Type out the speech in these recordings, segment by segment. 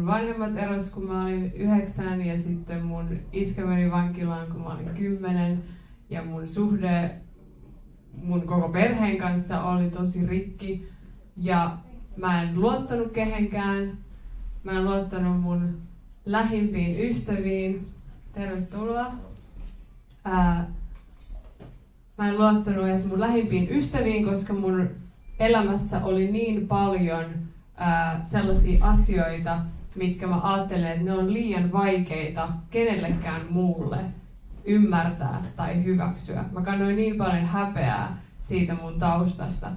mun vanhemmat eros, kun mä olin 9, ja sitten mun iskä meni vankilaan, kun mä olin 10, ja mun suhde mun koko perheen kanssa oli tosi rikki, ja mä en luottanut kehenkään. Mä en luottanut mun lähimpiin ystäviin. Tervetuloa. Mä en luottanut edes mun lähimpiin ystäviin, koska mun elämässä oli niin paljon sellaisia asioita, mitkä mä ajattelen, että ne on liian vaikeita kenellekään muulle ymmärtää tai hyväksyä. Mä kannoin niin paljon häpeää siitä mun taustasta.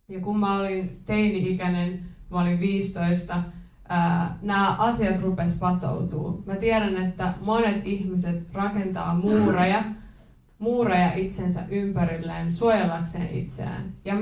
Ja kun mä olin teini-ikäinen, mä olin 15, nämä asiat rupes patoutuu. Mä tiedän, että monet ihmiset rakentaa muureja itsensä ympärilleen suojellakseen itseään. Ja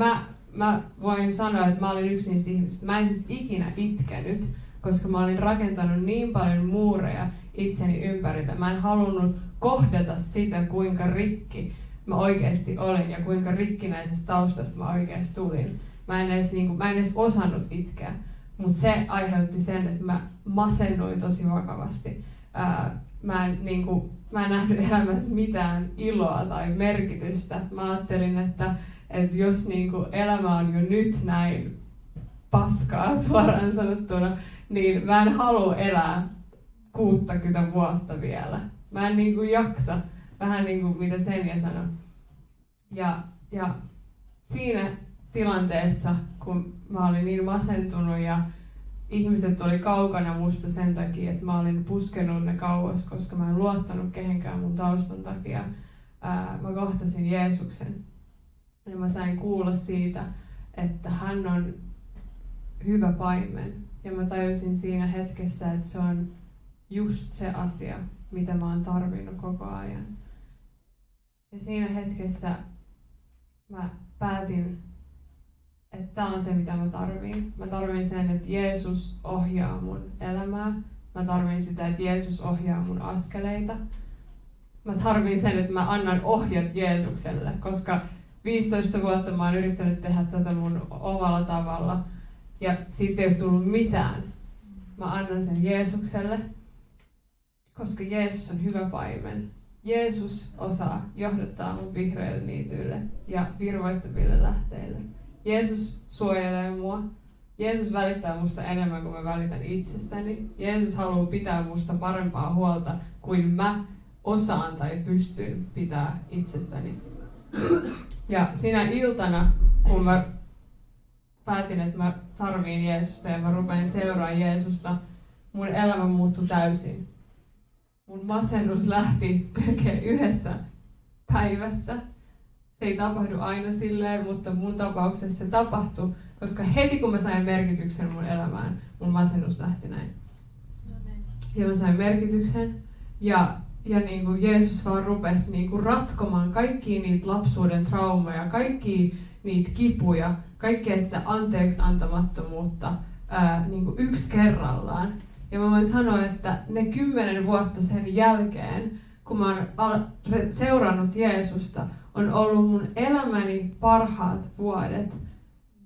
mä voin sanoa, että mä olin yksi niistä ihmisistä. Mä en siis ikinä itkenyt, koska mä olin rakentanut niin paljon muureja itseni ympärille. Mä en halunnut kohdata sitä, kuinka rikki mä oikeasti olin ja kuinka rikkinäisestä taustasta mä oikeasti tulin. Mä en edes osannut itkeä, mutta se aiheutti sen, että mä masennuin tosi vakavasti. Mä en nähnyt elämässä mitään iloa tai merkitystä. Mä ajattelin, että jos elämä on jo nyt näin paskaa suoraan sanottuna, niin mä en halua elää 60 vuotta vielä. Mä en jaksa. Vähän mitä Senja sanoi. Ja siinä tilanteessa, kun mä olin niin masentunut ja ihmiset oli kaukana musta sen takia, että mä olin puskenut ne kauas, koska mä en luottanut kehenkään mun taustan takia, mä kohtasin Jeesuksen. Ja mä sain kuulla siitä, että hän on hyvä paimen. Ja mä tajusin siinä hetkessä, että se on just se asia, mitä mä oon tarvinnut koko ajan. Ja siinä hetkessä mä päätin, että tää on se, mitä mä tarviin. Mä tarviin sen, että Jeesus ohjaa mun elämää. Mä tarviin sitä, että Jeesus ohjaa mun askeleita. Mä tarviin sen, että mä annan ohjat Jeesukselle, koska 15 vuotta mä oon yrittänyt tehdä tätä mun omalla tavalla. Ja siitä ei ole tullut mitään. Mä annan sen Jeesukselle, koska Jeesus on hyvä paimen. Jeesus osaa johdattaa mun vihreille niityille ja virvoittaville lähteille. Jeesus suojelee mua. Jeesus välittää musta enemmän kuin mä välitän itsestäni. Jeesus haluaa pitää musta parempaa huolta kuin mä osaan tai pystyn pitää itsestäni. Ja siinä iltana, kun mä päätin, että mä tarviin Jeesusta ja mä rupean seuraamaan Jeesusta, mun elämä muuttui täysin. Mun masennus lähti melkein yhdessä päivässä. Se ei tapahdu aina silleen, mutta mun tapauksessa se tapahtui, koska heti kun mä sain merkityksen mun elämään, mun masennus lähti näin. Ja mä sain merkityksen ja Jeesus vaan rupesi ratkomaan kaikkia niitä lapsuuden traumaja, kaikkia niitä kipuja, kaikkea sitä anteeksi antamattomuutta yksi kerrallaan. Ja mä voin sanoa, että ne 10 vuotta sen jälkeen, kun mä oon seurannut Jeesusta, on ollut mun elämäni parhaat vuodet.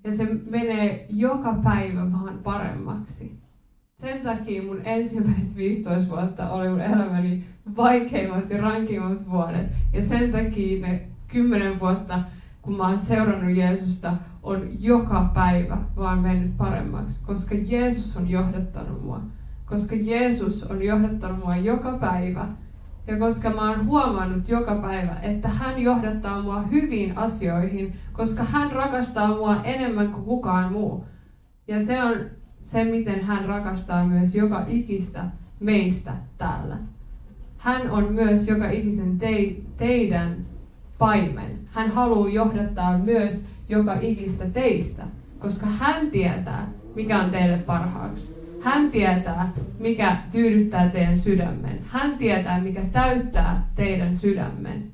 Ja se menee joka päivä vaan paremmaksi. Sen takia mun ensimmäiset 15 vuotta oli mun elämäni vaikeimmat ja rankimmat vuodet. Ja sen takia ne 10 vuotta, kun mä oon seurannut Jeesusta, on joka päivä vaan mennyt paremmaksi. Koska Jeesus on johdattanut mua. Koska Jeesus on johdattanut mua joka päivä. Ja koska mä oon huomannut joka päivä, että hän johdattaa mua hyviin asioihin, koska hän rakastaa mua enemmän kuin kukaan muu. Ja se on se, miten hän rakastaa myös joka ikistä meistä täällä. Hän on myös joka ikisen teidän paimen. Hän haluaa johdattaa myös joka ikistä teistä, koska hän tietää, mikä on teille parhaaksi. Hän tietää, mikä tyydyttää teidän sydämen. Hän tietää, mikä täyttää teidän sydämen.